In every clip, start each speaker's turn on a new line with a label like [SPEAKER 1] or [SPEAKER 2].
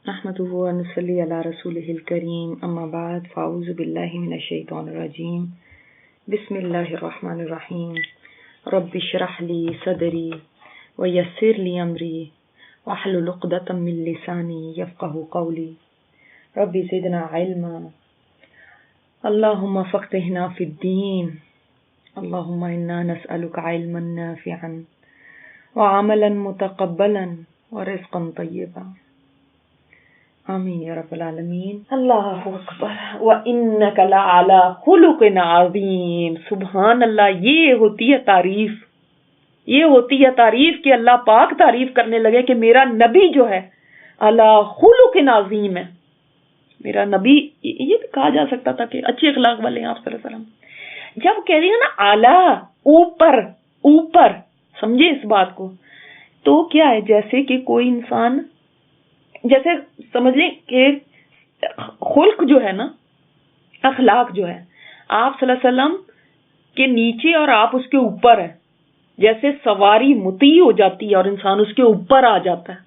[SPEAKER 1] نحمده ونصلي على رسوله الكريم أما بعد فأعوذ بالله من الشيطان الرجيم بسم الله الرحمن الرحيم رب اشرح لي صدري ويسر لي أمري واحلل عقدة من لساني يفقهوا قولي رب زدنا علما اللهم فقهنا في الدين اللهم إنا نسألك علما نافعا وعملا متقبلا ورزقا طيبا آمین یا رب العالمین. اللہ اکبر. وَإِنَّكَ لَعَلَىٰ خُلُقٍ عَظِيمٍ. سبحان اللہ. یہ ہوتی ہے تعریف، یہ ہوتی ہے تعریف کہ اللہ پاک تعریف کرنے لگے کہ میرا نبی جو ہے عَلَىٰ خُلُقٍ عَظِيمٍ ہے. میرا نبی، یہ بھی کہا جا سکتا تھا کہ اچھے اخلاق والے ہیں آپ صلی اللہ علیہ وسلم. جب کہہ رہی ہیں نا اعلیٰ، اوپر اوپر، سمجھے اس بات کو. تو کیا ہے، جیسے کہ کوئی انسان، جیسے سمجھ لیں کہ خلق جو ہے نا، اخلاق جو ہے، آپ صلی اللہ علیہ وسلم کے نیچے اور آپ اس کے اوپر ہیں. جیسے سواری مطیع ہو جاتی ہے اور انسان اس کے اوپر آ جاتا ہے،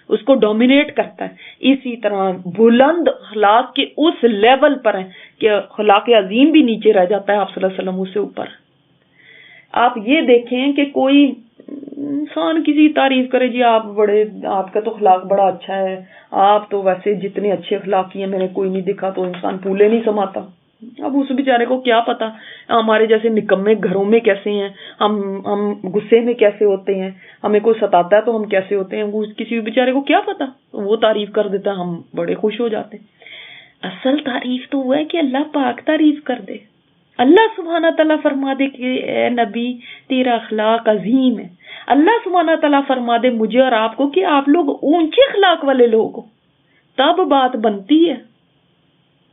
[SPEAKER 1] اس کو ڈومینیٹ کرتا ہے، اسی طرح بلند اخلاق کے اس لیول پر ہیں کہ اخلاق عظیم بھی نیچے رہ جاتا ہے، آپ صلی اللہ علیہ وسلم اس سے اوپر. آپ یہ دیکھیں کہ کوئی انسان کسی تعریف کرے، جی آپ بڑے، آپ کا تو اخلاق بڑا اچھا ہے، آپ تو ویسے جتنے اچھے اخلاقی ہیں میں نے کوئی نہیں دکھا، تو انسان پھولے نہیں سماتا. اب اس بیچارے کو کیا پتا ہمارے جیسے نکمے گھروں میں کیسے ہیں، ہم غصے میں کیسے ہوتے ہیں، ہمیں کوئی ستاتا ہے تو ہم کیسے ہوتے ہیں. وہ کسی بیچارے کو کیا پتا، وہ تعریف کر دیتا، ہم بڑے خوش ہو جاتے. اصل تعریف تو وہ ہے کہ اللہ پاک تعریف کر دے، اللہ سبحانہ تعالیٰ فرما دے کہ اے نبی تیرا اخلاق عظیم ہے. اللہ سبحانہ تعالیٰ فرما دے مجھے اور آپ کو کہ آپ لوگ اونچے اخلاق والے لوگ ہو، تب بات بنتی ہے.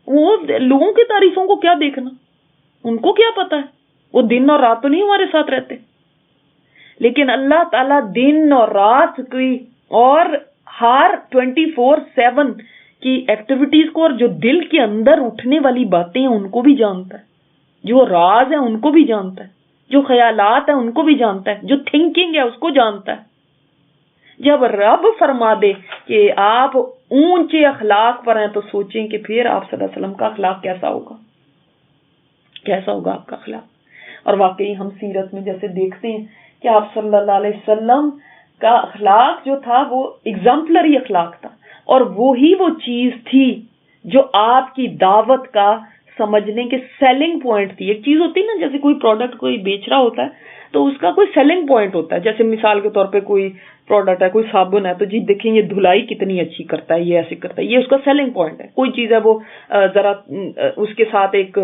[SPEAKER 1] وہ لوگوں کی تعریفوں کو کیا دیکھنا، ان کو کیا پتا ہے، وہ دن اور رات تو نہیں ہمارے ساتھ رہتے. لیکن اللہ تعالیٰ دن اور رات کی اور ہر 24/7 کی ایکٹیویٹیز کو، اور جو دل کے اندر اٹھنے والی باتیں ہیں ان کو بھی جانتا ہے، جو راز ہیں ان کو بھی جانتا ہے، جو خیالات ہیں ان کو بھی جانتا ہے، جو تھنکنگ ہے اس کو جانتا ہے. جب رب فرما دے کہ آپ اونچے اخلاق پر ہیں تو سوچیں کہ پھر آپ صلی اللہ علیہ وسلم کا اخلاق کیسا ہوگا، کیسا ہوگا آپ کا اخلاق. اور واقعی ہم سیرت میں جیسے دیکھتے ہیں کہ آپ صلی اللہ علیہ وسلم کا اخلاق جو تھا وہ ایگزامپلری اخلاق تھا، اور وہی وہ چیز تھی جو آپ کی دعوت کا، سمجھ لیں کہ سیلنگ پوائنٹ تھی. ایک چیز ہوتی ہے نا، جیسے کوئی پروڈکٹ کوئی بیچ رہا ہوتا ہے تو اس کا کوئی سیلنگ پوائنٹ ہوتا ہے. جیسے مثال کے طور پہ کوئی پروڈکٹ ہے، کوئی صابن ہے، تو جی دیکھیں یہ دھلائی کتنی اچھی کرتا ہے، یہ ایسے کرتا ہے، یہ اس کا سیلنگ پوائنٹ ہے. کوئی چیز ہے وہ ذرا اس کے ساتھ ایک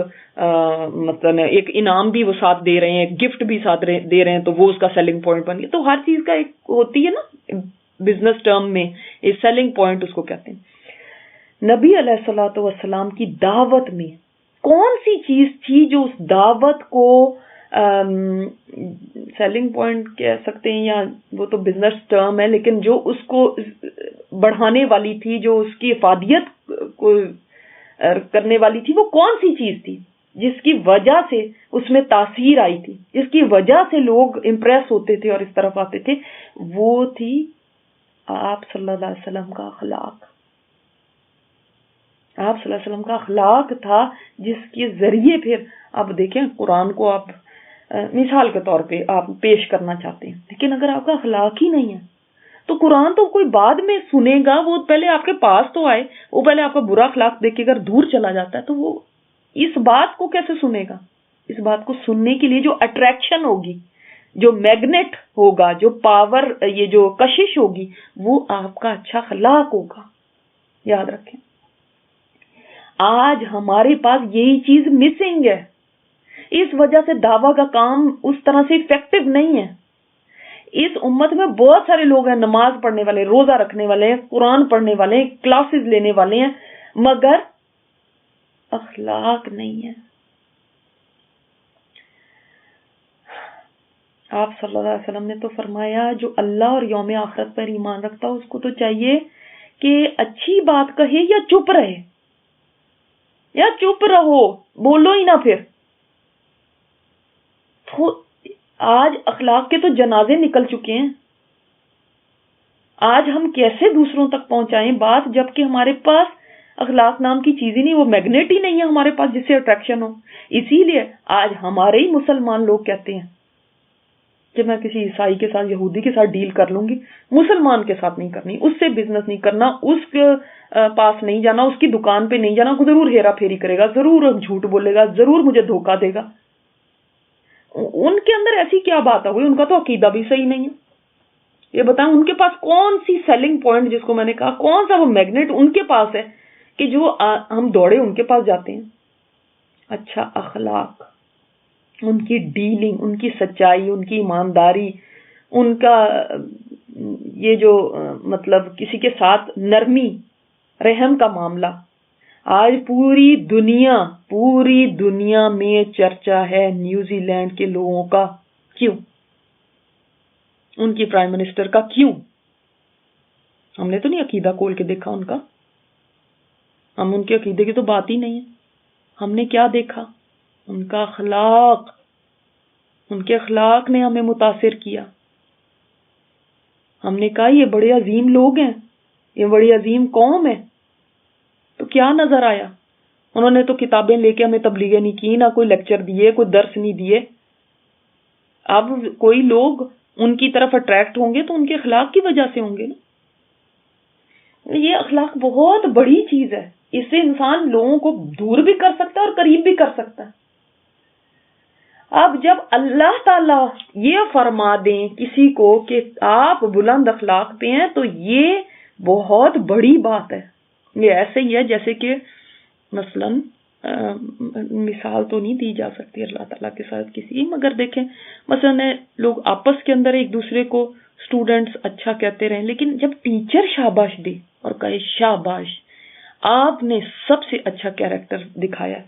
[SPEAKER 1] مطلب ایک انعام بھی وہ ساتھ دے رہے ہیں، ایک گفٹ بھی ساتھ دے رہے ہیں، تو وہ اس کا سیلنگ پوائنٹ بن گیا. تو ہر چیز کا ایک ہوتی ہے نا بزنس ٹرم میں، ایک سیلنگ پوائنٹ اس کو کہتے ہیں. نبی علیہ الصلوۃ والسلام کی دعوت میں کون سی چیز تھی جو اس دعوت کو سیلنگ پوائنٹ کہہ سکتے ہیں، یا وہ تو بزنس ٹرم ہے، لیکن جو اس کو بڑھانے والی تھی، جو اس کی افادیت کو کرنے والی تھی، وہ کون سی چیز تھی جس کی وجہ سے اس میں تاثیر آئی تھی، جس کی وجہ سے لوگ امپریس ہوتے تھے اور اس طرف آتے تھے؟ وہ تھی آپ صلی اللہ علیہ وسلم کا اخلاق. آپ صلی اللہ علیہ وسلم کا اخلاق تھا جس کے ذریعے پھر آپ دیکھیں قرآن کو آپ مثال کے طور پہ آپ پیش کرنا چاہتے ہیں، لیکن اگر آپ کا اخلاق ہی نہیں ہے تو قرآن تو کوئی بعد میں سنے گا، وہ پہلے آپ کے پاس تو آئے، وہ پہلے آپ کا برا اخلاق دیکھ کے اگر دور چلا جاتا ہے تو وہ اس بات کو کیسے سنے گا؟ اس بات کو سننے کے لیے جو اٹریکشن ہوگی، جو میگنیٹ ہوگا، جو پاور، یہ جو کشش ہوگی، وہ آپ کا اچھا اخلاق ہوگا. یاد رکھیں، آج ہمارے پاس یہی چیز مسنگ ہے، اس وجہ سے دعویٰ کا کام اس طرح سے افیکٹو نہیں ہے. اس امت میں بہت سارے لوگ ہیں، نماز پڑھنے والے، روزہ رکھنے والے ہیں، قرآن پڑھنے والے ہیں، کلاسز لینے والے ہیں، مگر اخلاق نہیں ہے. آپ صلی اللہ علیہ وسلم نے تو فرمایا جو اللہ اور یوم آخرت پر ایمان رکھتا اس کو تو چاہیے کہ اچھی بات کہے یا چپ رہے، یا چپ رہو، بولو ہی نہ. پھر تو آج اخلاق کے تو جنازے نکل چکے ہیں. آج ہم کیسے دوسروں تک پہنچائیں بات، جبکہ ہمارے پاس اخلاق نام کی چیز ہی نہیں، وہ میگنیٹ ہی نہیں ہے ہمارے پاس جس سے اٹریکشن ہو. اسی لیے آج ہمارے ہی مسلمان لوگ کہتے ہیں کہ میں کسی عیسائی کے ساتھ، یہودی کے ساتھ ڈیل کر لوں گی، مسلمان کے ساتھ نہیں کرنی، اس سے بزنس نہیں کرنا، اس کے پاس نہیں جانا، اس کی دکان پہ نہیں جانا، ضرور ہیرا پھیری کرے گا، ضرور جھوٹ بولے گا، ضرور مجھے دھوکہ دے گا. ان کے اندر ایسی کیا بات ہوئی؟ ان کا تو عقیدہ بھی صحیح نہیں ہے. یہ بتائیں ان کے پاس کون سی سیلنگ پوائنٹ، جس کو میں نے کہا کون سا وہ میگنیٹ ان کے پاس ہے کہ جو ہم دوڑے ان کے پاس جاتے ہیں. اچھا اخلاق، ان کی ڈیلنگ، ان کی سچائی، ان کی ایمانداری، ان کا یہ جو مطلب کسی کے ساتھ نرمی رحم کا معاملہ، آج پوری دنیا میں چرچا ہے نیوزی لینڈ کے لوگوں کا. کیوں؟ ان کی پرائم منسٹر کا. کیوں؟ ہم نے تو نہیں عقیدہ کھول کے دیکھا ان کا، ہم ان کے عقیدے کی تو بات ہی نہیں ہے. ہم نے کیا دیکھا؟ ان کا اخلاق. ان کے اخلاق نے ہمیں متاثر کیا. ہم نے کہا یہ بڑے عظیم لوگ ہیں، یہ بڑی عظیم قوم ہے. تو کیا نظر آیا؟ انہوں نے تو کتابیں لے کے ہمیں تبلیغیں نہیں کی، نہ کوئی لیکچر دیے، کوئی درس نہیں دیے. اب کوئی لوگ ان کی طرف اٹریکٹ ہوں گے تو ان کے اخلاق کی وجہ سے ہوں گے نا. یہ اخلاق بہت بڑی چیز ہے، اس سے انسان لوگوں کو دور بھی کر سکتا ہے اور قریب بھی کر سکتا ہے. اب جب اللہ تعالیٰ یہ فرما دیں کسی کو کہ آپ بلند اخلاق پہ ہیں تو یہ بہت بڑی بات ہے. یہ ایسے ہی ہے جیسے کہ مثلا مثال تو نہیں دی جا سکتی اللہ تعالیٰ کے ساتھ کسی، مگر دیکھیں مثلا لوگ آپس کے اندر ایک دوسرے کو اسٹوڈنٹس اچھا کہتے رہیں، لیکن جب ٹیچر شاباش دے اور کہے شاباش آپ نے سب سے اچھا کیریکٹر دکھایا،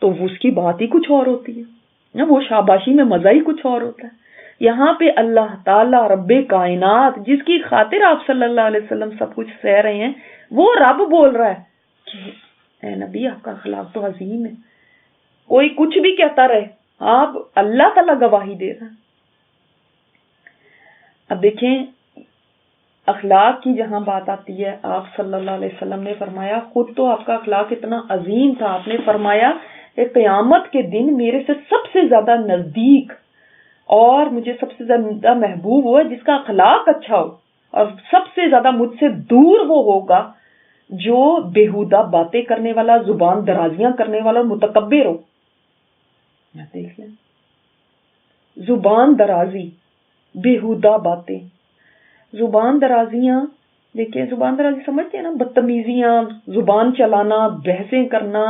[SPEAKER 1] تو اس کی بات ہی کچھ اور ہوتی ہے، وہ شاباشی میں مزہ ہی کچھ اور ہوتا ہے. یہاں پہ اللہ تعالیٰ رب کائنات جس کی خاطر آپ صلی اللہ علیہ وسلم سب کچھ سہ رہے ہیں، وہ رب بول رہا ہے کہ اے نبی آپ کا اخلاق تو عظیم ہے. کوئی کچھ بھی کہتا رہے، آپ اللہ تعالیٰ گواہی دے رہا ہے. اب دیکھیں اخلاق کی جہاں بات آتی ہے، آپ صلی اللہ علیہ وسلم نے فرمایا، خود تو آپ کا اخلاق اتنا عظیم تھا، آپ نے فرمایا کہ قیامت کے دن میرے سے سب سے زیادہ نزدیک اور مجھے سب سے زیادہ محبوب ہوا جس کا اخلاق اچھا ہو، اور سب سے زیادہ مجھ سے دور وہ ہوگا جو بےہودہ باتیں کرنے والا، زبان درازیاں کرنے والا اور متکبر ہو. دیکھ لیں، زبان درازی، بےہودہ باتیں، زبان درازیاں. دیکھیں زبان درازی سمجھتے ہیں نا، بدتمیزیاں، زبان چلانا، بحثیں کرنا،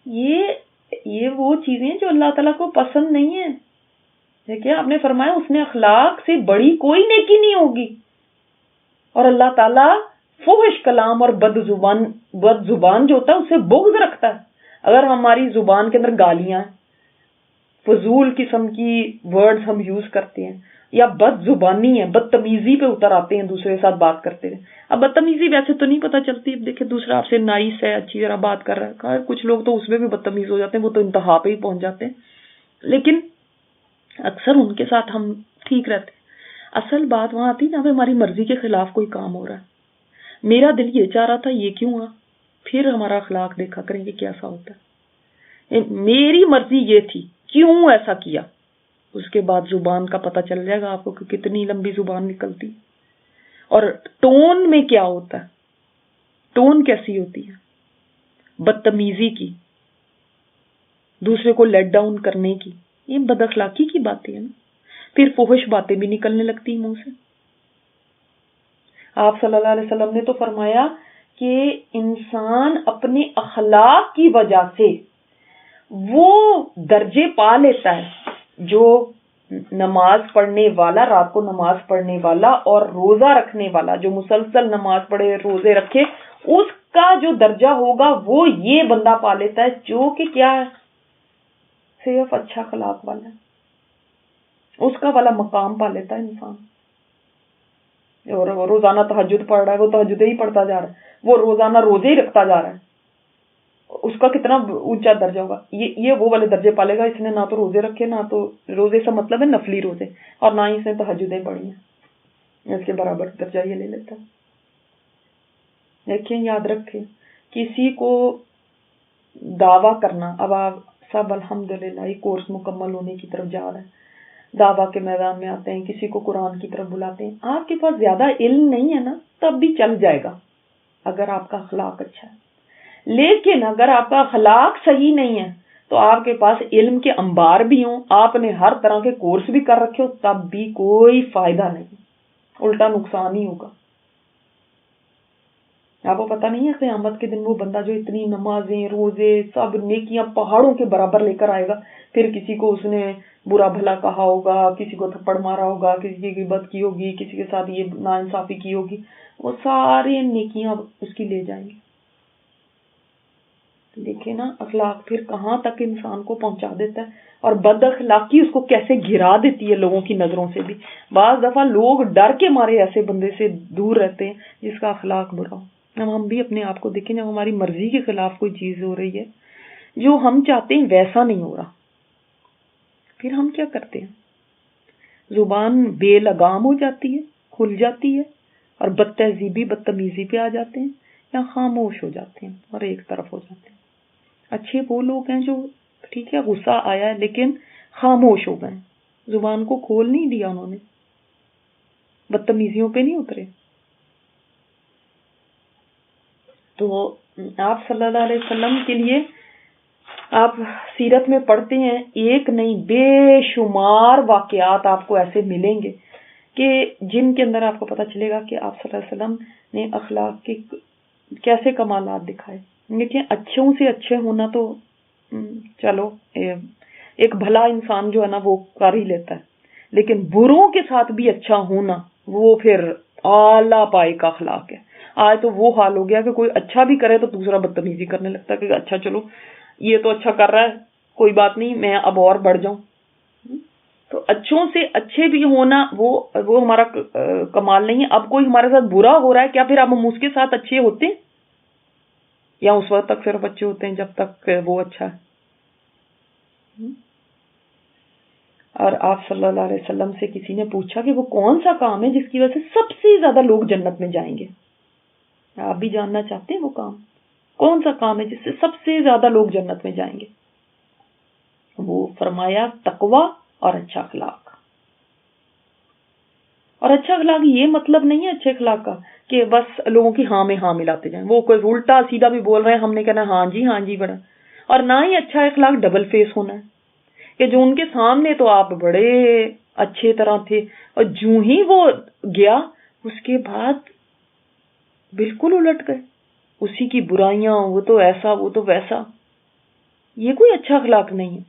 [SPEAKER 1] یہ وہ چیزیں جو اللہ تعالیٰ کو پسند نہیں ہیں. دیکھیں آپ نے فرمایا اس نے اخلاق سے بڑی کوئی نیکی نہیں ہوگی، اور اللہ تعالیٰ فحش کلام اور بد زبان جو ہوتا ہے اس سے بغض رکھتا ہے. اگر ہماری زبان کے اندر گالیاں، فضول قسم کی ورڈز ہم یوز کرتے ہیں، یا بد زبانی ہے، بدتمیزی پہ اتر آتے ہیں دوسرے کے ساتھ بات کرتے ہیں. اب بدتمیزی ویسے تو نہیں پتہ چلتی، اب دیکھیں دوسرا آپ سے نائس ہے، اچھی طرح بات کر رہا ہے، کچھ لوگ تو اس میں بھی بدتمیز ہو جاتے ہیں، وہ تو انتہا پہ ہی پہنچ جاتے ہیں، لیکن اکثر ان کے ساتھ ہم ٹھیک رہتے ہیں. اصل بات وہاں آتی نا، ہماری مرضی کے خلاف کوئی کام ہو رہا ہے، میرا دل یہ چاہ رہا تھا، یہ کیوں ہوا، پھر ہمارا اخلاق دیکھا کریں گے کیسا ہوتا ہے. میری مرضی یہ تھی، کیوں ایسا کیا، اس کے بعد زبان کا پتہ چل جائے گا آپ کو کہ کتنی لمبی زبان نکلتی، اور ٹون میں کیا ہوتا ہے، ٹون کیسی ہوتی ہے، بدتمیزی کی، دوسرے کو لیٹ ڈاؤن کرنے کی، یہ بد اخلاقی کی باتیں ہیں نا. پھر فحش باتیں بھی نکلنے لگتی منہ سے. آپ صلی اللہ علیہ وسلم نے تو فرمایا کہ انسان اپنے اخلاق کی وجہ سے وہ درجے پا لیتا ہے جو نماز پڑھنے والا، رات کو نماز پڑھنے والا اور روزہ رکھنے والا، جو مسلسل نماز پڑھے روزے رکھے، اس کا جو درجہ ہوگا وہ یہ بندہ پا لیتا ہے جو کہ کیا ہے، صرف اچھا اخلاق والا ہے، اس کا والا مقام پا لیتا ہے انسان. اور روزانہ تہجد پڑھ رہا ہے، وہ تہجد ہی پڑھتا جا رہا ہے، وہ روزانہ روزے ہی رکھتا جا رہا ہے، اس کا کتنا اونچا درجہ ہوگا. یہ وہ والے درجے پالے گا، اس نے نہ تو روزے رکھے، نہ تو روزے سے مطلب ہے نفلی روزے، اور نہ ہی اس نے تہجدیں پڑھی ہیں، اس کے برابر درجہ یہ لے لیتا ہے. دیکھیں یاد رکھیں، کسی کو دعویٰ کرنا، اب آپ سب الحمدللہ یہ کورس مکمل ہونے کی طرف جا رہے ہیں، دعویٰ کے میدان میں آتے ہیں، کسی کو قرآن کی طرف بلاتے ہیں، آپ کے پاس زیادہ علم نہیں ہے نا تب بھی چل جائے گا اگر آپ کا اخلاق اچھا ہے، لیکن اگر آپ کا اخلاق صحیح نہیں ہے تو آپ کے پاس علم کے انبار بھی ہوں، آپ نے ہر طرح کے کورس بھی کر رکھے ہو، تب بھی کوئی فائدہ نہیں، الٹا نقصان ہی ہوگا۔ آپ کو پتہ نہیں ہے قیامت کے دن وہ بندہ جو اتنی نمازیں روزے سب نیکیاں پہاڑوں کے برابر لے کر آئے گا، پھر کسی کو اس نے برا بھلا کہا ہوگا، کسی کو تھپڑ مارا ہوگا، کسی کی غیبت کی ہوگی، کسی کے ساتھ یہ ناانصافی کی ہوگی، وہ ساری نیکیاں اس کی لے جائیں گے۔ دیکھیں نا اخلاق پھر کہاں تک انسان کو پہنچا دیتا ہے، اور بد اخلاقی اس کو کیسے گرا دیتی ہے لوگوں کی نظروں سے بھی۔ بعض دفعہ لوگ ڈر کے مارے ایسے بندے سے دور رہتے ہیں جس کا اخلاق برا ہو۔ اب ہم بھی اپنے آپ کو دیکھیں، جب ہماری مرضی کے خلاف کوئی چیز ہو رہی ہے، جو ہم چاہتے ہیں ویسا نہیں ہو رہا، پھر ہم کیا کرتے ہیں؟ زبان بے لگام ہو جاتی ہے، کھل جاتی ہے، اور بد تہذیبی بدتمیزی پہ آ جاتے ہیں، یا خاموش ہو جاتے ہیں اور ایک طرف ہو جاتے ہیں۔ اچھے وہ لوگ ہیں جو ٹھیک ہے غصہ آیا ہے لیکن خاموش ہو گئے، زبان کو کھول نہیں دیا انہوں نے، بدتمیزیوں پہ نہیں اترے۔ تو آپ صلی اللہ علیہ وسلم کے لیے آپ سیرت میں پڑھتے ہیں، ایک نہیں بے شمار واقعات آپ کو ایسے ملیں گے کہ جن کے اندر آپ کو پتہ چلے گا کہ آپ صلی اللہ علیہ وسلم نے اخلاق کے کیسے کمالات دکھائے۔ دیکھیں اچھوں سے اچھے ہونا تو چلو ایک بھلا انسان جو ہے نا وہ کر ہی لیتا ہے، لیکن بروں کے ساتھ بھی اچھا ہونا وہ پھر اعلیٰ پائے کا اخلاق ہے۔ آج تو وہ حال ہو گیا کہ کوئی اچھا بھی کرے تو دوسرا بدتمیزی کرنے لگتا ہے کہ اچھا چلو یہ تو اچھا کر رہا ہے، کوئی بات نہیں میں اب اور بڑھ جاؤں۔ تو اچھوں سے اچھے بھی ہونا وہ ہمارا کمال نہیں ہے۔ اب کوئی ہمارے ساتھ برا ہو رہا ہے، کیا پھر اب ہم اس کے ساتھ اچھے ہوتے ہیں؟ یا اس وقت تک صرف اچھے ہوتے ہیں جب تک وہ اچھا ہے۔ اور آپ صلی اللہ علیہ وسلم سے کسی نے پوچھا کہ وہ کون سا کام ہے جس کی وجہ سے سب سے زیادہ لوگ جنت میں جائیں گے؟ آپ بھی جاننا چاہتے ہیں وہ کام کون سا کام ہے جس سے سب سے زیادہ لوگ جنت میں جائیں گے؟ وہ فرمایا تقوی اور اچھا اخلاق۔ اور اچھا اخلاق یہ مطلب نہیں ہے اچھے اخلاق کا کہ بس لوگوں کی ہاں میں ہاں ملاتے جائیں، وہ کوئی الٹا سیدھا بھی بول رہے ہیں ہم نے کہنا ہاں جی بڑا، اور نہ ہی اچھا اخلاق ڈبل فیس ہونا ہے کہ جو ان کے سامنے تو آپ بڑے اچھے طرح تھے اور جو ہی وہ گیا اس کے بعد بالکل الٹ گئے، اسی کی برائیاں، وہ تو ایسا وہ تو ویسا۔ یہ کوئی اچھا اخلاق نہیں ہے۔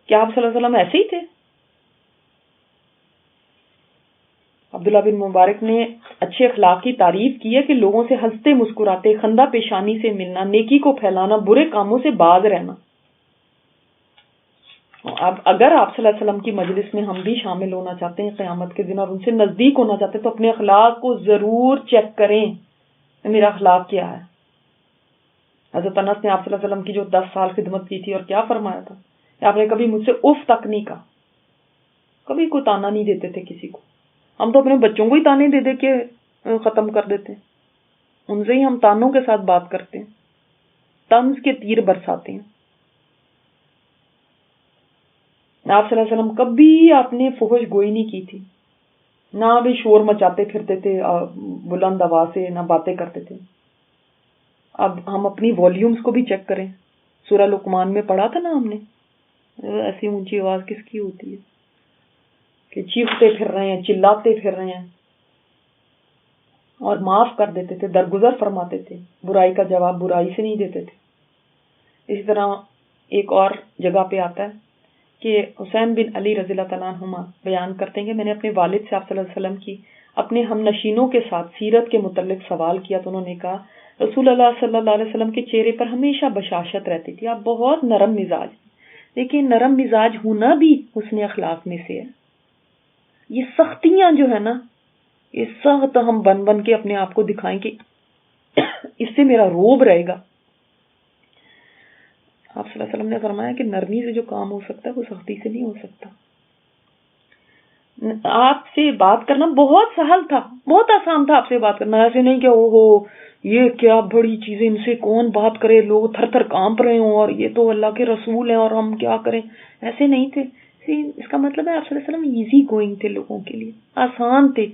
[SPEAKER 1] کیا آپ صلی اللہ علیہ وسلم ایسے ہی تھے؟ عبداللہ بن مبارک نے اچھے اخلاق کی تعریف کی ہے کہ لوگوں سے ہنستے مسکراتے، خندہ پیشانی سے ملنا، نیکی کو پھیلانا، برے کاموں سے باز رہنا۔ اب اگر آپ صلی اللہ علیہ وسلم کی مجلس میں ہم بھی شامل ہونا چاہتے ہیں قیامت کے دن اور ان سے نزدیک ہونا چاہتے ہیں تو اپنے اخلاق کو ضرور چیک کریں، میرا اخلاق کیا ہے۔ حضرت انس نے آپ صلی اللہ علیہ وسلم کی جو 10 سال خدمت کی تھی اور کیا فرمایا تھا کہ آپ نے کبھی مجھ سے اف تک نہیں کہا، کبھی کوئی تانا نہیں دیتے تھے کسی کو۔ ہم تو اپنے بچوں کو ہی تانے دے دے کے ختم کر دیتے ہیں، ان سے ہی ہم تانوں کے ساتھ بات کرتے ہیں، طنز کے تیر برساتے ہیں۔ آپ صلی اللہ علیہ وسلم کبھی آپ نے فحش گوئی نہیں کی تھی، نہ بھی شور مچاتے پھرتے تھے بلند آواز سے، نہ باتیں کرتے تھے۔ اب ہم اپنی والیومز کو بھی چیک کریں، سورہ لقمان میں پڑھا تھا نا ہم نے، ایسی اونچی آواز کس کی ہوتی ہے کہ چیختے پھر رہے ہیں، چلاتے پھر رہے ہیں، اور معاف کر دیتے تھے، درگزر فرماتے تھے، برائی کا جواب برائی سے نہیں دیتے تھے۔ اسی طرح ایک اور جگہ پہ آتا ہے کہ حسین بن علی رضی اللہ تعالیٰ عنہما بیان کرتے ہیں کہ میں نے اپنے والد سے آپ صلی اللہ علیہ وسلم کی اپنے ہم نشینوں کے ساتھ سیرت کے متعلق سوال کیا تو انہوں نے کہا رسول اللہ صلی اللہ علیہ وسلم کے چہرے پر ہمیشہ بشاشت رہتی تھی، آپ بہت نرم مزاج، لیکن نرم مزاج ہونا بھی حسن اخلاق میں سے ہے۔ یہ سختیاں جو ہے نا، یہ سخت ہم بن بن کے اپنے آپ کو دکھائیں کہ اس سے میرا روب رہے گا۔ آپ صلی اللہ علیہ وسلم نے فرمایا کہ نرمی سے جو کام ہو سکتا ہے وہ سختی سے نہیں ہو سکتا۔ آپ سے بات کرنا بہت سہل تھا، بہت آسان تھا آپ سے بات کرنا. ایسے نہیں کہ اوہو یہ کیا بڑی چیزیں، ان سے کون بات کرے، لوگ تھر تھر کانپ رہے ہوں اور یہ تو اللہ کے رسول ہیں اور ہم کیا کریں. ایسے نہیں تھے. اس کا مطلب ہے آپ صلی اللہ علیہ وسلم ایزی گوئنگ تھے، لوگوں کے لیے آسان تھے.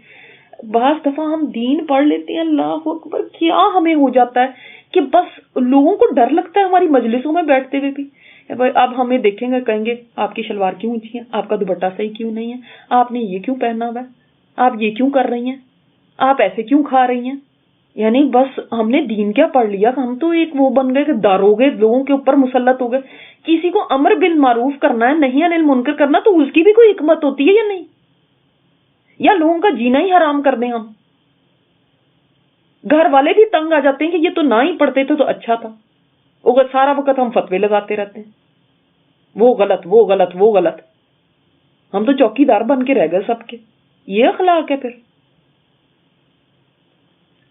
[SPEAKER 1] بعض دفعہ ہم دین پڑھ لیتے ہیں، اللہ اکبر، کیا ہمیں ہو جاتا ہے کہ بس لوگوں کو ڈر لگتا ہے ہماری مجلسوں میں بیٹھتے ہوئے بھی. اب ہمیں دیکھیں گے، کہیں گے آپ کی شلوار کیوں اونچی ہے، آپ کا دوپٹہ صحیح کیوں نہیں ہے، آپ نے یہ کیوں پہنا ہوا ہے، آپ یہ کیوں کر رہی ہیں، آپ ایسے کیوں کھا رہی ہیں. یعنی بس ہم نے دین کیا پڑھ لیا، ہم تو ایک وہ بن گئے کہ داروغے لوگوں کے اوپر مسلط ہو گئے. کسی کو امر بالمعروف کرنا ہے، نہیں انل منکر کرنا، تو اس کی بھی کوئی حکمت ہوتی ہے یا نہیں؟ یا لوگوں کا جینا ہی حرام کر دیں ہم؟ گھر والے بھی تنگ آ جاتے ہیں کہ یہ تو نہ ہی پڑھتے تھے تو اچھا تھا، اگر سارا وقت ہم فتوے لگاتے رہتے ہیں، وہ غلط وہ غلط وہ غلط. ہم تو چوکی دار بن کے رہ گئے سب کے. یہ اخلاق ہے پھر؟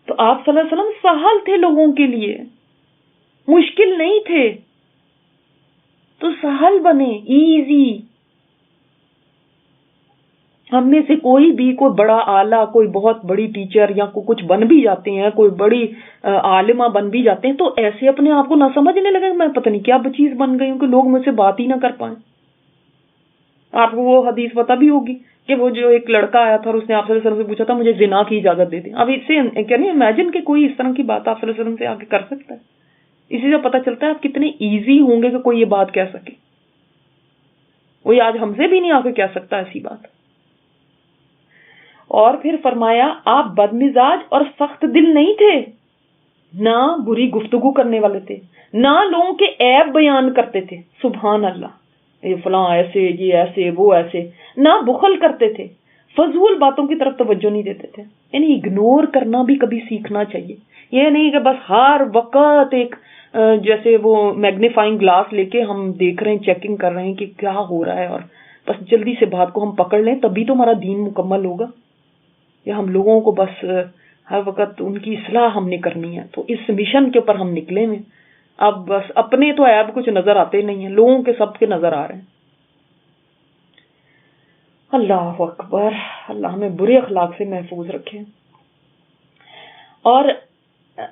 [SPEAKER 1] تو آپ صلی اللہ علیہ وسلم سہل تھے لوگوں کے لیے، مشکل نہیں تھے. تو سہل بنے، ایزی. ہم میں سے کوئی بھی، کوئی بڑا آلہ، کوئی بہت بڑی ٹیچر یا کچھ بن بھی جاتے ہیں، کوئی بڑی عالمہ بن بھی جاتے ہیں، تو ایسے اپنے آپ کو نہ سمجھنے لگے کہ میں پتہ نہیں کیا چیز بن گئی ہوں کہ لوگ مجھ سے بات ہی نہ کر پائیں. آپ کو وہ حدیث پتہ بھی ہوگی کہ وہ جو ایک لڑکا آیا تھا اور اس نے آپ صلی اللہ علیہ وسلم سے پوچھا تھا مجھے زنا کی اجازت دے دیں. اب اس سے کیا نہیں امیجن کہ کوئی اس طرح کی بات آپ صلی اللہ علیہ وسلم سے آگے کر سکتا ہے. اسی سے پتہ چلتا ہے آپ کتنے ایزی ہوں گے کہ کوئی یہ بات کہہ سکے. وہی آج ہم سے بھی نہیں آگے کہہ سکتا ایسی بات. اور پھر فرمایا آپ بدمزاج اور سخت دل نہیں تھے، نہ بری گفتگو کرنے والے تھے، نہ لوگوں کے عیب بیان کرتے تھے. سبحان اللہ، یہ فلاں ایسے، یہ ایسے، وہ ایسے. نہ بخل کرتے تھے، فضول باتوں کی طرف توجہ نہیں دیتے تھے. یعنی اگنور کرنا بھی کبھی سیکھنا چاہیے. یہ نہیں کہ بس ہر وقت ایک جیسے وہ میگنیفائنگ گلاس لے کے ہم دیکھ رہے ہیں، چیکنگ کر رہے ہیں کہ کیا ہو رہا ہے، اور بس جلدی سے بات کو ہم پکڑ لیں تبھی تو ہمارا دین مکمل ہوگا. یا ہم لوگوں کو بس ہر وقت ان کی اصلاح ہم نے کرنی ہے. تو اس مشن کے اوپر ہم نکلے ہوئے. اب بس اپنے تو عیب کچھ نظر آتے نہیں ہیں، لوگوں کے سب کے نظر آ رہے ہیں. اللہ اکبر، اللہ ہمیں برے اخلاق سے محفوظ رکھے. اور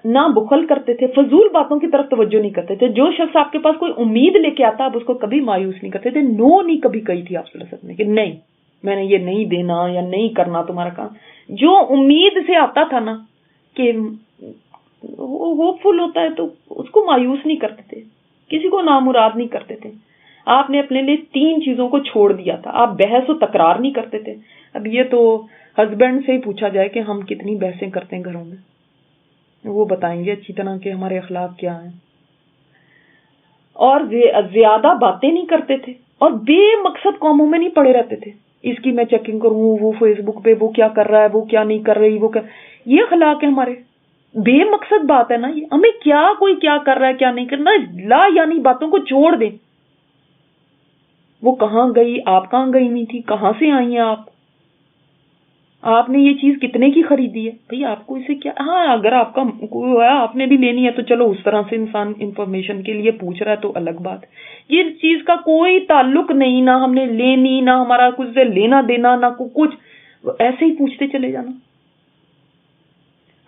[SPEAKER 1] نہ بخل کرتے تھے، فضول باتوں کی طرف توجہ نہیں کرتے تھے. جو شخص آپ کے پاس کوئی امید لے کے آتا آپ اس کو کبھی مایوس نہیں کرتے تھے. نو نہیں کبھی کہی تھی آپ صلی اللہ علیہ وسلم نے کہ نہیں میں نے یہ نہیں دینا یا نہیں کرنا تمہارا کام. جو امید سے آتا تھا نا کہ وہ ہوپ فل ہوتا ہے تو اس کو مایوس نہیں کرتے تھے، کسی کو نامراد نہیں کرتے تھے. آپ نے اپنے لیے 3 چیزوں کو چھوڑ دیا تھا. آپ بحث و تکرار نہیں کرتے تھے. اب یہ تو ہسبینڈ سے ہی پوچھا جائے کہ ہم کتنی بحثیں کرتے ہیں گھروں میں، وہ بتائیں گے اچھی طرح کہ ہمارے اخلاق کیا ہیں. اور زیادہ باتیں نہیں کرتے تھے اور بے مقصد قوموں میں نہیں پڑے رہتے تھے. اس کی میں چیکنگ کروں، وہ فیس بک پہ وہ کیا کر رہا ہے، وہ کیا نہیں کر رہی، وہ کیا. یہ اخلاق ہے ہمارے. بے مقصد بات ہے نا یہ. ہمیں کیا کوئی کیا کر رہا ہے کیا نہیں کرنا، لا یعنی باتوں کو چھوڑ دیں. وہ کہاں گئی، آپ کہاں گئی نہیں تھی، کہاں سے آئی ہیں آپ نے یہ چیز کتنے کی خریدی ہے بھئی، آپ کو اسے کیا. ہاں اگر آپ کا کوئی ہوا آپ نے بھی لینی ہے تو چلو اس طرح سے انسان انفارمیشن کے لیے پوچھ رہا ہے تو الگ بات. یہ چیز کا کوئی تعلق نہیں، نہ ہم نے لینی، نہ ہمارا کچھ سے لینا دینا، نہ کچھ، ایسے ہی پوچھتے چلے جانا.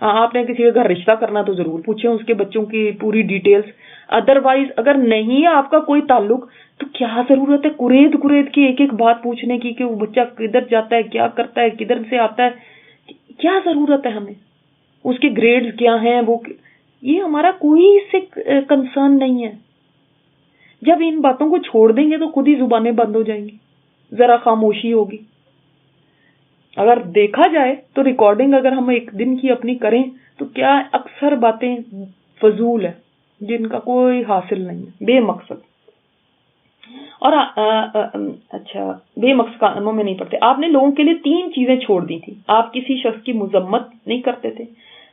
[SPEAKER 1] ہاں آپ نے کسی کے گھر رشتہ کرنا تو ضرور پوچھیں اس کے بچوں کی پوری ڈیٹیلز. ادروائز اگر نہیں ہے آپ کا کوئی تعلق تو کیا ضرورت ہے قرید کی ایک ایک بات پوچھنے کی کہ وہ بچہ کدھر جاتا ہے، کیا کرتا ہے، کدھر سے آتا ہے. کیا ضرورت ہے ہمیں، اس کے گریڈز کیا ہیں، وہ یہ ہمارا کوئی اس سے کنسرن نہیں ہے. جب ان باتوں کو چھوڑ دیں گے تو خود ہی زبانیں بند ہو جائیں گی، ذرا خاموشی ہوگی. اگر دیکھا جائے تو ریکارڈنگ اگر ہم ایک دن کی اپنی کریں تو کیا اکثر باتیں فضول ہیں جن کا کوئی حاصل نہیں ہے، بے مقصد. اور اچھا بے مقصد کاموں میں نہیں پڑتے. آپ نے لوگوں کے لیے 3 چیزیں چھوڑ دی تھی. آپ کسی شخص کی مذمت نہیں کرتے تھے،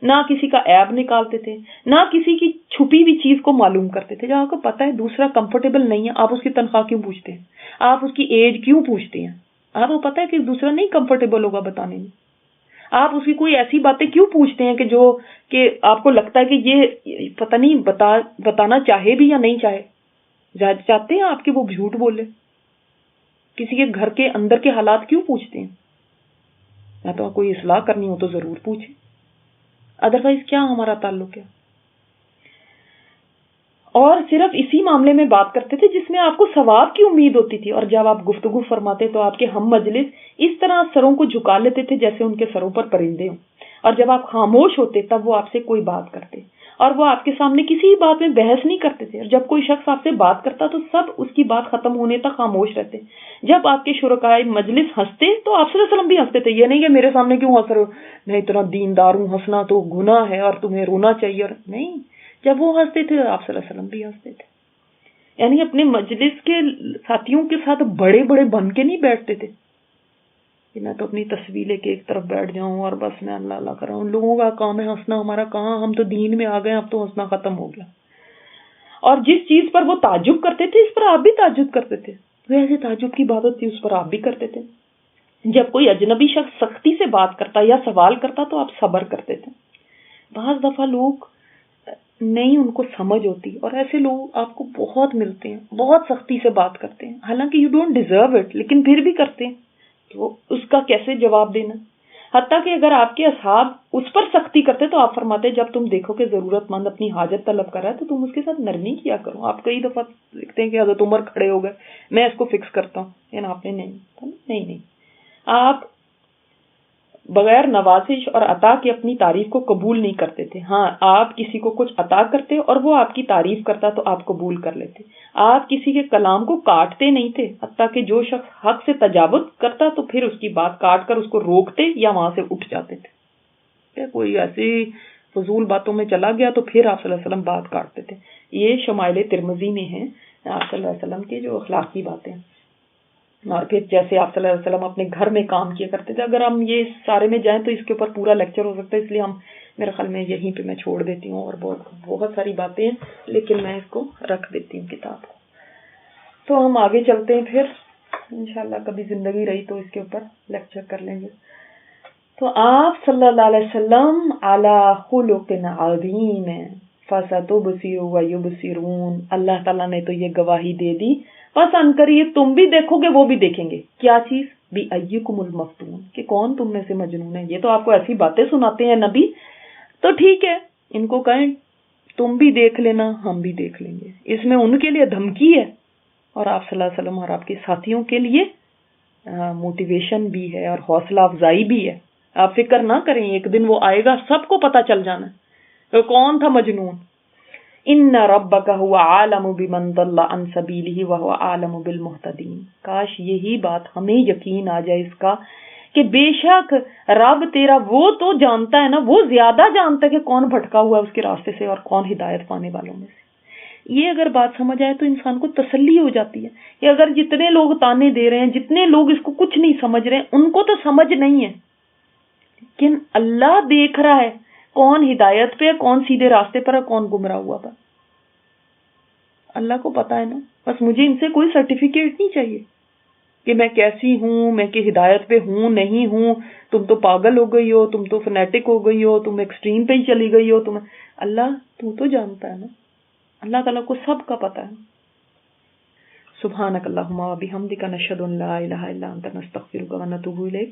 [SPEAKER 1] نہ کسی کا عیب نکالتے تھے، نہ کسی کی چھپی ہوئی چیز کو معلوم کرتے تھے. جب آپ کو پتا ہے دوسرا کمفرٹیبل نہیں ہے آپ اس کی تنخواہ کیوں پوچھتے ہیں، آپ اس کی ایج کیوں پوچھتے ہیں. آپ کو پتا ہے کہ دوسرا نہیں کمفرٹیبل ہوگا بتانے میں، آپ اس کی کوئی ایسی باتیں کیوں پوچھتے ہیں کہ آپ کو لگتا ہے کہ یہ پتہ نہیں بتانا چاہے بھی یا نہیں چاہتے ہیں آپ کے وہ جھوٹ بولے. کسی کے گھر کے اندر کے حالات کیوں پوچھتے ہیں. یا تو کوئی اصلاح کرنی ہو تو ضرور پوچھیں، ادروائز کیا ہمارا تعلق ہے. اور صرف اسی معاملے میں بات کرتے تھے جس میں آپ کو ثواب کی امید ہوتی تھی، اور جب آپ گفتگو فرماتے تو آپ کے ہم مجلس اس طرح سروں کو جھکا لیتے تھے جیسے ان کے سروں پر پرندے ہوں، اور جب آپ خاموش ہوتے تب وہ آپ سے کوئی بات کرتے، اور وہ آپ کے سامنے کسی بات میں بحث نہیں کرتے تھے، اور جب کوئی شخص آپ سے بات کرتا تو سب اس کی بات ختم ہونے تک خاموش رہتے. جب آپ کے شرکائے مجلس ہنستے تو آپ صلی اللہ علیہ وسلم بھی ہنستے تھے. یہ نہیں کہ میرے سامنے کیوں ہنس رہے ہو، میں اتنا دیندار ہوں، ہنسنا تو گناہ ہے اور تمہیں رونا چاہیے، اور نہیں، جب وہ ہنستے تھے آپ صلی اللہ علیہ وسلم بھی ہنستے تھے. یعنی اپنے مجلس کے ساتھیوں کے ساتھ بڑے بڑے بن کے نہیں بیٹھتے تھے کہ میں تو اپنی تصویر لے کے ایک طرف بیٹھ جاؤں اور بس میں اللہ اللہ کر رہا ہوں. ان لوگوں کا کام ہے ہنسنا، ہمارا کہاں، ہم تو دین میں آ گئے، اب تو ہنسنا ختم ہو گیا. اور جس چیز پر وہ تعجب کرتے تھے اس پر آپ بھی تعجب کرتے تھے، وہ ایسے تعجب کی بات ہوتی اس پر آپ بھی کرتے تھے. جب کوئی اجنبی شخص سختی سے بات کرتا یا سوال کرتا تو آپ صبر کرتے تھے. بعض دفعہ لوگ نہیں ان کو سمجھ ہوتی، اور ایسے لوگ آپ کو بہت ملتے ہیں، بہت سختی سے بات کرتے ہیں، حالانکہ یو ڈونٹ ڈیزرو اٹ، لیکن پھر بھی کرتے ہیں. تو اس کا کیسے جواب دینا؟ حتیٰ کہ اگر آپ کے اصحاب اس پر سختی کرتے تو آپ فرماتے جب تم دیکھو کہ ضرورت مند اپنی حاجت طلب کر رہا ہے تو تم اس کے ساتھ نرمی کیا کرو. آپ کئی دفعہ دیکھتے ہیں کہ حضرت عمر کھڑے ہو گئے، میں اس کو فکس کرتا ہوں، لیکن آپ نے نہیں، آپ بغیر نوازش اور عطا کے اپنی تعریف کو قبول نہیں کرتے تھے. ہاں، آپ کسی کو کچھ عطا کرتے اور وہ آپ کی تعریف کرتا تو آپ قبول کر لیتے. آپ کسی کے کلام کو کاٹتے نہیں تھے، حتیٰ کہ جو شخص حق سے تجاوز کرتا تو پھر اس کی بات کاٹ کر اس کو روکتے یا وہاں سے اٹھ جاتے تھے. کوئی ایسی فضول باتوں میں چلا گیا تو پھر آپ صلی اللہ علیہ وسلم بات کاٹتے تھے. یہ شمائل ترمذی میں ہیں آپ صلی اللہ علیہ وسلم کے جو اخلاقی باتیں. اور پھر جیسے آپ صلی اللہ علیہ وسلم اپنے گھر میں کام کیا کرتے تھے. اگر ہم یہ سارے میں جائیں تو اس کے اوپر پورا لیکچر ہو سکتا ہے، اس لیے ہم میرے خیال میں یہیں پہ میں چھوڑ دیتی ہوں، اور بہت ساری باتیں ہیں لیکن میں اس کو رکھ دیتی ہوں کتاب کو. تو ہم آگے چلتے ہیں، پھر انشاءاللہ کبھی زندگی رہی تو اس کے اوپر لیکچر کر لیں گے. تو آپ صلی اللہ علیہ وسلم علی خلق عظیم فستبصر ویبصرون، اللہ تعالیٰ نے تو یہ گواہی دے دی، بس ان قریب تم بھی دیکھو گے وہ بھی دیکھیں گے. کیا چیز؟ بِأَيِّكُمُ الْمَفْتُونُ، کہ کون تم میں سے مجنون ہے. یہ تو آپ کو ایسی باتیں سناتے ہیں نبی، تو ٹھیک ہے ان کو کہیں تم بھی دیکھ لینا ہم بھی دیکھ لیں گے. اس میں ان کے لیے دھمکی ہے اور آپ صلی اللہ علیہ وسلم اور آپ کے ساتھیوں کے لیے موٹیویشن بھی ہے اور حوصلہ افزائی بھی ہے. آپ فکر نہ کریں، ایک دن وہ آئے گا، سب کو پتہ چل جانا ہے کون تھا مجنون. ان ربک هو عالم بمن ضل عن سبیلہ وہو عالم بالمہتدین. کاش یہی بات ہمیں یقین آ جائے اس کا کہ بے شک رب تیرا وہ تو جانتا ہے نا، وہ زیادہ جانتا ہے کہ کون بھٹکا ہوا ہے اس کے راستے سے اور کون ہدایت پانے والوں میں سے. یہ اگر بات سمجھ آئے تو انسان کو تسلی ہو جاتی ہے کہ اگر جتنے لوگ تانے دے رہے ہیں، جتنے لوگ اس کو کچھ نہیں سمجھ رہے ہیں، ان کو تو سمجھ نہیں ہے، لیکن اللہ دیکھ رہا ہے کون ہدایت پہ ہے، کون سیدھے راستے پر ہے، کون گمراہ ہوا پر. اللہ کو پتا ہے نا. بس مجھے ان سے کوئی سرٹیفکیٹ نہیں چاہیے کہ میں کیسی ہوں، میں کہ ہدایت پہ ہوں نہیں ہوں. تم تو پاگل ہو گئی ہو، تم تو فنیٹک ہو گئی ہو، تم ایکسٹریم پہ ہی چلی گئی ہو. اللہ تو جانتا ہے نا، اللہ تعالیٰ کو سب کا پتا ہے. سبحانک اللہم و بحمدک نشہد ان لا الہ الا انت نستغفرک و نتوب الیک.